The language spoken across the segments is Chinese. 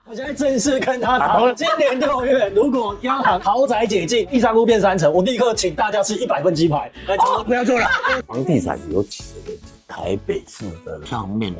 我现在正式跟他谈，今年6月如果央行豪宅解禁，第3户变3成，我立刻请大家吃100份鸡排。来，不要做了。房地产有几个位置？台北市的上面的、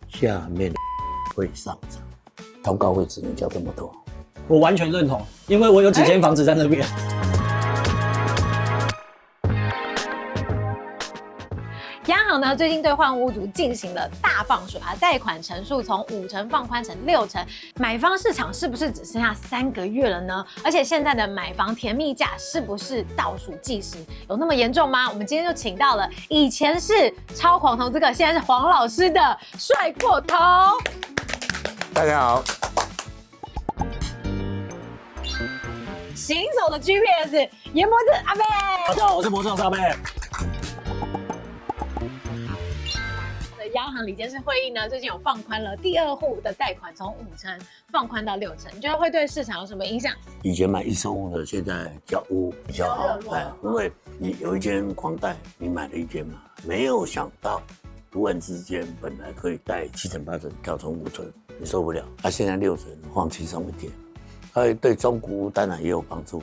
下面的会上涨，通告会只能交这么多。我完全认同，因为我有几间房子在那边。央行呢最近对换屋族进行了大放水啊，贷款成数从5成放宽成6成，买方市场是不是只剩下3个月了呢？而且现在的买房甜蜜价是不是倒数计时？有那么严重吗？我们今天就请到了以前是超狂投资客，现在是黄老师的帅过头。大家好，行走的 GPS 研磨子阿贝。大家好，我是魔杖阿贝。央行理监事会议呢，最近有放宽了第2户的贷款，从5成放宽到6成，你觉得会对市场有什么影响？以前买1手屋的，现在交屋比较好，因为你有一间光贷，你买了一间嘛，没有想到突然之间本来可以贷7成8成，跳成5成，你受不了。现在6成放轻松一点，对中古屋当然也有帮助，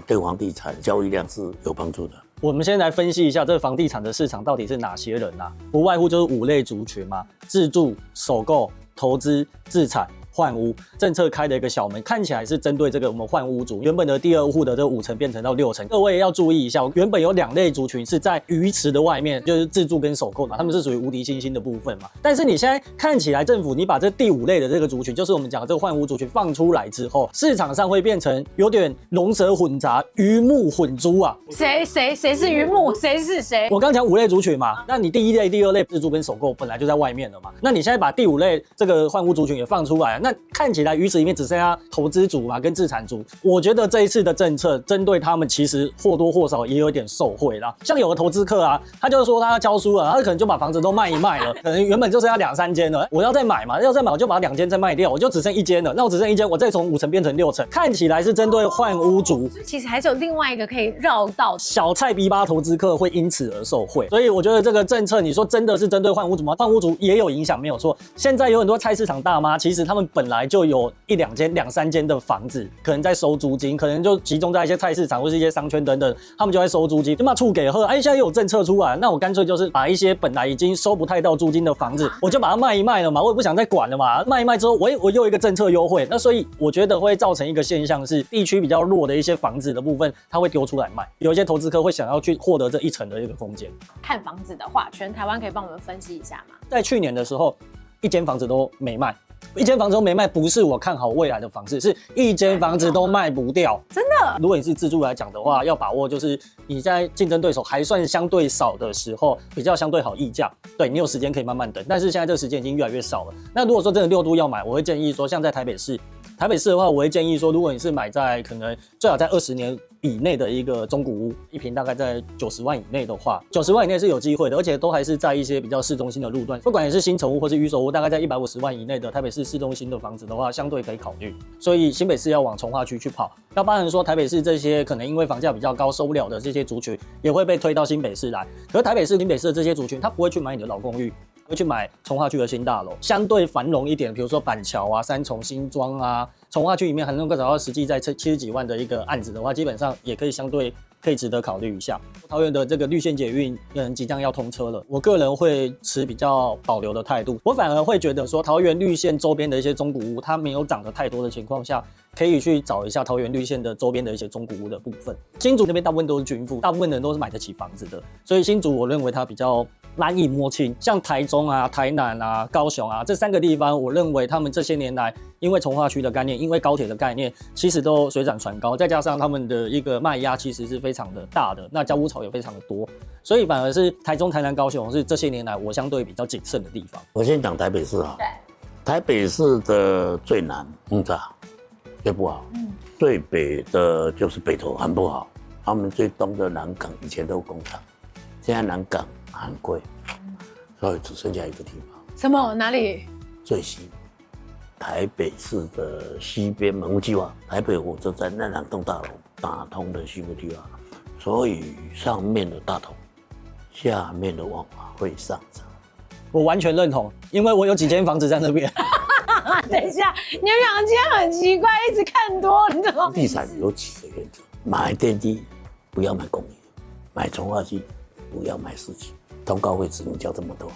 对房地产交易量是有帮助的。我们先来分析一下这个房地产的市场到底是哪些人啊？不外乎就是5类族群嘛，自住、首购、投资、自产、换屋。政策开的一个小门，看起来是针对这个我们换屋族。原本的第2户的这5成变成到6成，各位要注意一下，原本有2类族群是在鱼池的外面，就是自住跟首购嘛，他们是属于无敌星星的部分嘛。但是你现在看起来，政府你把这第5类的这个族群，就是我们讲的这个换屋族群放出来之后，市场上会变成有点龙蛇混杂、鱼目混珠啊。谁是鱼目，谁是谁？我刚讲5类族群嘛，那你第1类、第2类自住跟首购本来就在外面了嘛，那你现在把第5类这个换屋族群也放出来，那看起来鱼池里面只剩下投资族嘛跟自产族。我觉得这一次的政策针对他们其实或多或少也有点受惠啦。像有的投资客啊，他就说他要交书了，他可能就把房子都卖一卖了，可能原本就是要2、3间了，我要再买嘛，要再买我就把2间再卖掉，我就只剩1间了，那我只剩1间，我再从5成变成6成，看起来是针对换屋族。其实还是有另外一个可以绕道小菜逼巴投资客会因此而受惠，所以我觉得这个政策，你说真的是针对换屋族吗？换屋族也有影响，没有错。现在有很多菜市场大妈，其实他们本来就有1、2间、2、3间的房子，可能在收租金，可能就集中在一些菜市场或是一些商圈等等，他们就在收租金，就嘛处给喝。现在又有政策出来，那我干脆就是把一些本来已经收不太到租金的房子，我就把它卖一卖了嘛，我也不想再管了嘛，卖一卖之后，我又有一个政策优惠，那所以我觉得会造成一个现象是，地区比较弱的一些房子的部分，它会丢出来卖，有一些投资客会想要去获得这1成的一个空间。看房子的话，全台湾可以帮我们分析一下吗？在去年的时候，1间房子都没卖。1间房子都没卖，不是我看好未来的房子，是1间房子都卖不掉。真的？如果你是自住来讲的话，要把握就是你在竞争对手还算相对少的时候，比较相对好议价。对，你有时间可以慢慢等，但是现在这个时间已经越来越少了。那如果说真的6都要买，我会建议说，像在台北市的话，我会建议说，如果你是买在可能最好在20年以内的一个中古屋，一坪大概在90万以内的话，90万以内是有机会的，而且都还是在一些比较市中心的路段，不管你是新成屋或是预售屋，大概在150万以内的台北市市中心的房子的话，相对可以考虑。所以新北市要往从化区去跑，要不然说台北市这些可能因为房价比较高收不了的这些族群，也会被推到新北市来。可是台北市、新北市的这些族群，他不会去买你的老公寓，会去买从化区的新大楼，相对繁荣一点，比如说板桥啊、三重、新庄啊，从化区里面还能够找到实际在70几万的一个案子的话，基本上也可以相对可以值得考虑一下。桃园的这个绿线捷运即将要通车了，我个人会持比较保留的态度，我反而会觉得说桃园绿线周边的一些中古屋，它没有涨得太多的情况下，可以去找一下桃园绿线的周边的一些中古屋的部分。新竹那边大部分都是均富，大部分人都是买得起房子的，所以新竹我认为它比较难以摸清。像台中啊、台南啊、高雄啊这3个地方，我认为他们这些年来因为从化区的概念，因为高铁的概念，其实都水涨船高，再加上他们的一个卖压其实是非常的大的，那交屋潮也非常的多，所以反而是台中、台南、高雄是这些年来我相对比较谨慎的地方。我先讲台北市啊，对，台北市的最南最不好，最北的就是北投很不好，他们最东的南港以前都有工厂，现在南港很贵，所以只剩下一个地方。什么？哪里？最西，台北市的西边门户计划，台北火车站那2栋大楼打通的西门计划，所以上面的大同，下面的万华会上涨。我完全认同，因为我有几间房子在那边。等一下，你们两个今天很奇怪，一直看多，你怎么？地产有几个原则：买电梯不要买公寓，买重化机不要买市区，通告费只能交这么多。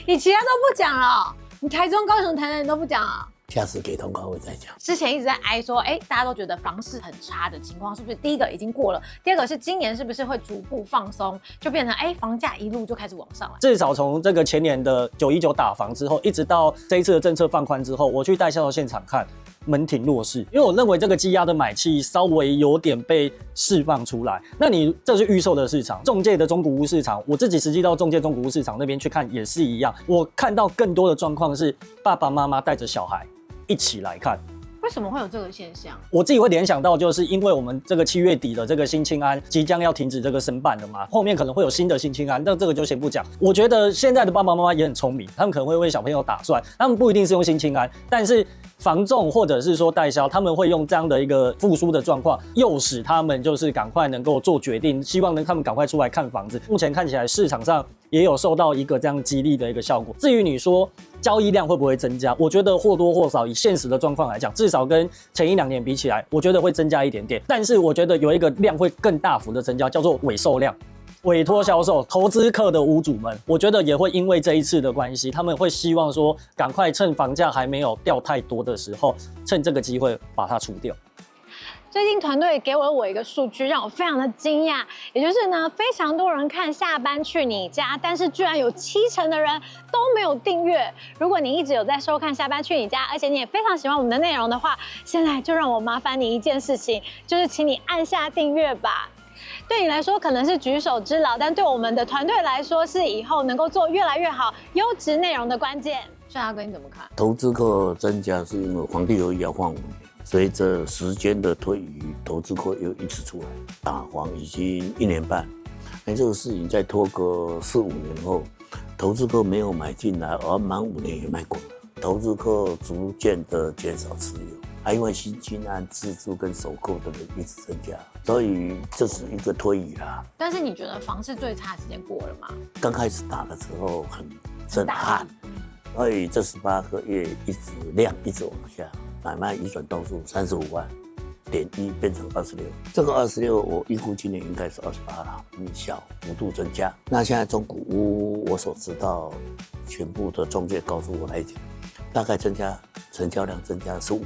你其他都不讲了，你台中、高雄、台南你都不讲啊？下次给通告费再讲。之前一直在哀说，大家都觉得房市很差的情况，是不是？第一个已经过了，第二个是今年是不是会逐步放松，就变成房价一路就开始往上了。至少从这个前年的919打房之后，一直到这一次的政策放宽之后，我去代销的现场看，门庭若市，因为我认为这个积压的买气稍微有点被释放出来。那你这是预售的市场，中介的中古屋市场，我自己实际到中介中古屋市场那边去看也是一样，我看到更多的状况是爸爸妈妈带着小孩一起来看。为什么会有这个现象？我自己会联想到，就是因为我们这个7月底的这个新青安即将要停止这个申办了嘛，后面可能会有新的新青安，但这个就先不讲。我觉得现在的爸爸妈妈也很聪明，他们可能会为小朋友打算，他们不一定是用新青安，但是房仲或者是说代销，他们会用这样的一个复苏的状况，诱使他们就是赶快能够做决定，希望他们赶快出来看房子。目前看起来市场上也有受到一个这样激励的一个效果。至于你说交易量会不会增加，我觉得或多或少以现实的状况来讲，至少跟前1-2年比起来，我觉得会增加一点点。但是我觉得有一个量会更大幅的增加，叫做委售量。委托销售，投资客的屋主们，我觉得也会因为这一次的关系，他们会希望说，赶快趁房价还没有掉太多的时候，趁这个机会把它除掉。最近团队给我一个数据，让我非常的惊讶，也就是呢，非常多人看下班去你家，但是居然有70%的人都没有订阅。如果你一直有在收看下班去你家，而且你也非常喜欢我们的内容的话，现在就让我麻烦你一件事情，就是请你按下订阅吧。对你来说可能是举手之劳，但对我们的团队来说，是以后能够做越来越好优质内容的关键。帅大哥，你怎么看？投资客增加是因为房地合一要换5年，随着时间的推移，投资客又一直出来，打房已经1年半，这个事情再拖个4-5年后，投资客没有买进来，而满5年也卖光了，投资客逐渐的减少持有。因为新青安自住跟首购的人一直增加，所以这是一个推移啦。但是你觉得房市最差的时间过了吗？刚开始打的时候很震撼，所以这18个月量一直往下，买卖移转栋数35万，1变成26，这个26我预估今年应该是28了，小幅度增加。那现在中古屋我所知道，全部的中介告诉我来讲，大概增加成交量增加15%，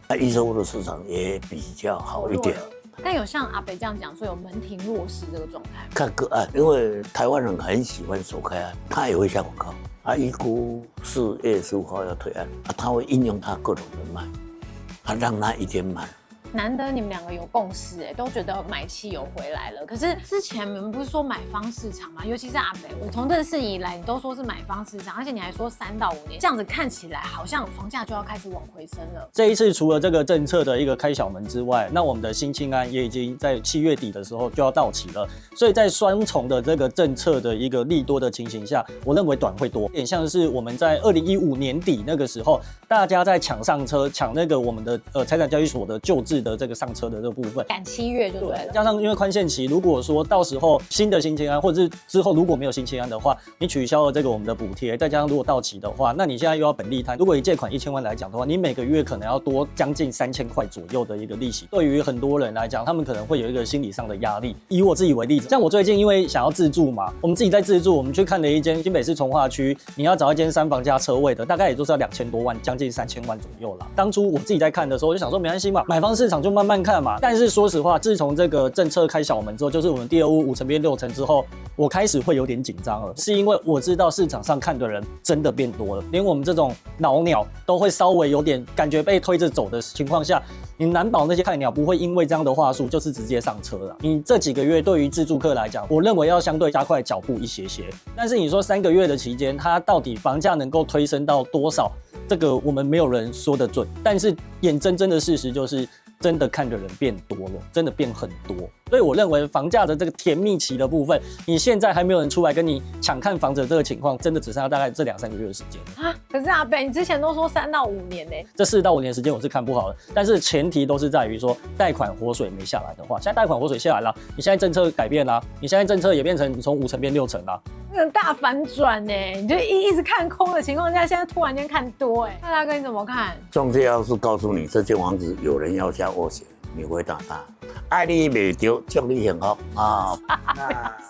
那预售屋的市场也比较好一点。但有像阿北这样讲说有门庭若市这个状态，看个案，因为台湾人很喜欢首开案，他也会下广告。预估4月15号要推案，他会应用他各种人脉，让他一天满。难得你们两个有共识，都觉得买气有回来了。可是之前你们不是说买方市场吗？尤其是阿北，我从认识以来，你都说是买方市场，而且你还说3到5年，这样子看起来好像房价就要开始往回升了。这一次除了这个政策的一个开小门之外，那我们的新青安也已经在7月底的时候就要到期了，所以在双重的这个政策的一个利多的情形下，我认为短会多，有点像是我们在2015年底那个时候，大家在抢上车，抢那个我们的财产交易所的旧制的这个上车的这个部分，赶7月就对了。加上因为宽限期，如果说到时候新的新青安，或者是之后如果没有新青安的话，你取消了这个我们的补贴，再加上如果到期的话，那你现在又要本利摊，如果以借款1000万来讲的话，你每个月可能要多将近3000块左右的一个利息。对于很多人来讲，他们可能会有一个心理上的压力。以我自己为例子，像我最近因为想要自住嘛，我们自己在自住，我们去看了一间新北市从化区，你要找一间3房加车位的，大概也就是要2000多万，将近3000万左右啦。当初我自己在看的时候，我就想说没关系嘛，买方市场就慢慢看嘛。但是说实话，自从这个政策开小门之后，就是我们第2屋5成变6成之后，我开始会有点紧张了，是因为我知道市场上看的人真的变多了，连我们这种老鸟都会稍微有点感觉被推着走的情况下，你难保那些菜鸟不会因为这样的话术就是直接上车了。你这几个月对于自住客来讲，我认为要相对加快脚步一些些。但是你说3个月的期间，它到底房价能够推升到多少？这个我们没有人说得准。但是眼睁睁的事实就是，真的看的人变多了，真的变很多。所以我认为房价的这个甜蜜期的部分，你现在还没有人出来跟你抢看房子的这个情况，真的只剩下大概这2-3个月的时间啊。可是阿北，你之前都说3到5年呢，这4到5年的时间我是看不好的，但是前提都是在于说贷款活水没下来的话，现在贷款活水下来了，你现在政策改变啦，你现在政策也变成你从5成变6成啦，那个大反转呢，你就一直看空的情况下，现在突然间看多哎，那大哥你怎么看？中介要是告诉你这间房子有人要下斡旋，你会打他。爱你没丢，祝你幸福啊！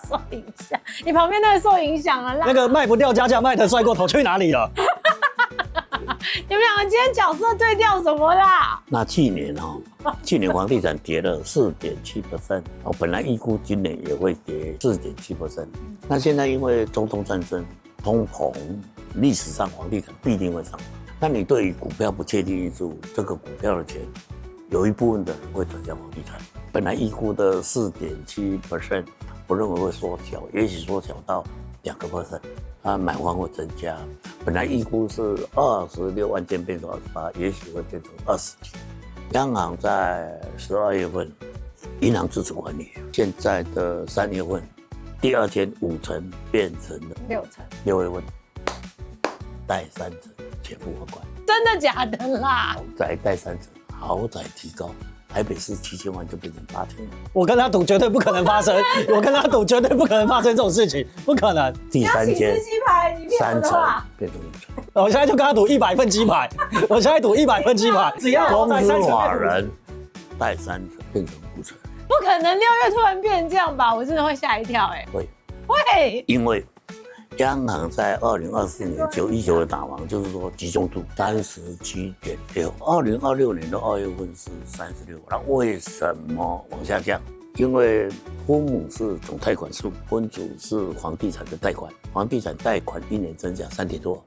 受影响，你旁边那个受影响了啦。那个卖不掉加价卖的摔过头去哪里了？你们两个今天角色对调什么啦？那去年去年房地产跌了4.7%，本来预估今年也会跌4.7%。那现在因为中东战争、通膨，历史上房地产必定会上涨。那你对于股票不确定因素，这个股票的钱，有一部分的人会转向房地产。本来预估的4.7%，我认为会缩小，也许缩小到2%。买方会增加，本来预估是26万件变成28，也许会变成20几。央行在12月份，银行自主管理，现在的3月份，第2天5成变成了6成，6月份贷3成，全部还款。真的假的啦？豪宅贷3成，豪宅提高。台北市7000万就变成8000万，我跟他赌绝对不可能发生，我跟他赌绝对不可能发生这种事情，不可能。第3间3成变成5成，我现在就跟他赌100份鸡排，我现在赌100份鸡排，只要公司法人贷3成变成5成，不可能6月突然变成这样吧？我真的会吓一跳哎。会，因为央行在2024年9月19日打完，就是说集中度37.6，2026年的2月份是36，那为什么往下降？因为分母是总贷款数，分组是房地产的贷款，房地产贷款1年增加3点多，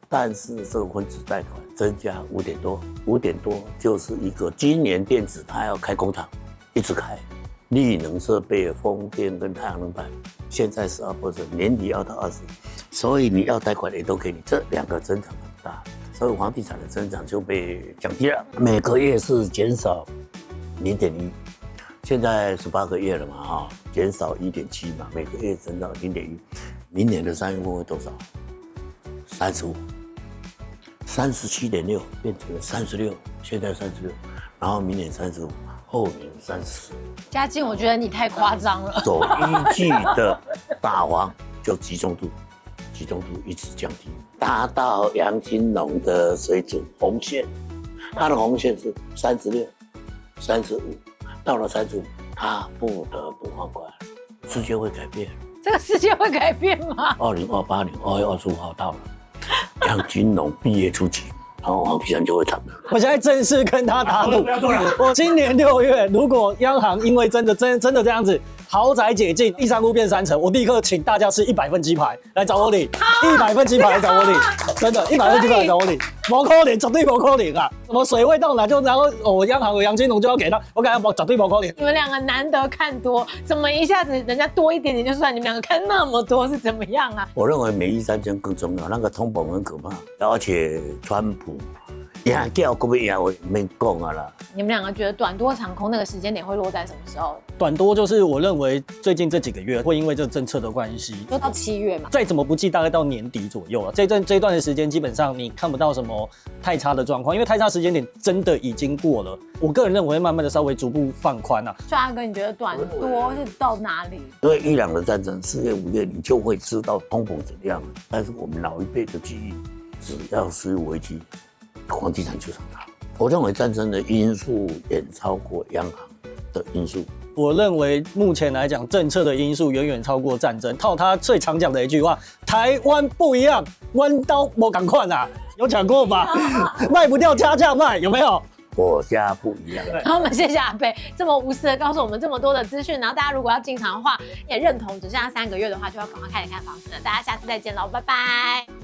但是这个分子贷款增加5点多，5点多就是一个今年电子它要开工厂，一直开。绿能设备、风电跟太阳能板，现在12%，年底要到20%，所以你要贷款也都给你，这2个增长很大，所以房地产的增长就被降低了，每个月是减少0.1，现在18个月了嘛，减少1.7嘛，每个月增长0.1，明年的3月份会多少？35，37.6变成了36，现在36，然后明年35。后年30，嘉靖，我觉得你太夸张了。走依据的打房就集中度一直降低，达到杨金龙的水准红线，他的红线是36、35，到了35，他不得不还款，世界会改变。这个世界会改变吗？2028年2月25号到了，杨金龙毕业出局。然后房地产就会惨了。我现在正式跟他打赌，我今年6月，如果央行因为真的这样子，豪宅解禁，第3屋变3成，我立刻请大家吃100份鸡排来找我领，100份鸡排来找我领，真的100份鸡排来找我领，不可能，绝对不可能啊！什么水位到哪就然后我央行有杨金龙就要给他，我感觉绝对不可能。你们2个难得看多，怎么一下子人家多一点点就算，你们2个看那么多是怎么样啊？我认为美伊战争更重要，那个通膨很可怕，而且川普赢掉可不赢我没讲啊啦。你们2个觉得短多长空那个时间点会落在什么时候？短多就是我认为最近这几个月会因为这个政策的关系，就到7月嘛，再怎么不济大概到年底左右了。这段的时间基本上你看不到什么太差的状况，因为太差时间点真的已经过了。我个人认为会慢慢的稍微逐步放宽啊。所以阿哥，你觉得短多是到哪里？因为伊朗的战争4月5月你就会知道通膨怎样了。但是我们老一辈的记忆，只要是危机，房地产就上涨。我认为战争的因素远超过央行的因素。我认为目前来讲，政策的因素远远超过战争。套他最常讲的一句话：“台湾不一样，弯刀不赶快啊！”有讲过吧？卖不掉加价卖，有没有？国家不一样。好，我们谢谢阿贝这么无私的告诉我们这么多的资讯。然后大家如果要进场的话，也认同只剩下3个月的话，就要赶快开始看房子了。大家下次再见喽，拜拜。